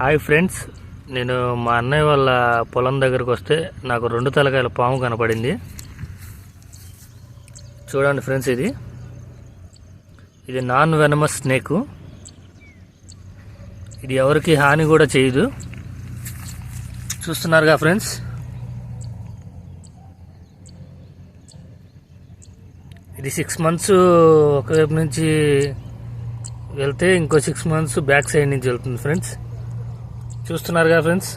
Hi friends, నేను మా అన్నయ్య వాళ్ళ పొలం దగ్గరకు వస్తే నాకు 2 తలకాయల పాము కనపడింది. చూడండి ఫ్రెండ్స్, ఇది నాన్ వెనమస్ స్నేక్. ఇది ఎవరికి హాని కూడా చేయదు. చూస్తున్నారుగా ఫ్రెండ్స్, ఇది 6 మంత్స్ ఒకవైపు నుంచి వెళ్తే ఇంకో 6 మంత్స్ బ్యాక్ సైడ్ నుంచి వెళ్తుంది ఫ్రెండ్స్. చూస్తున్నారుగా ఫ్రెండ్స్.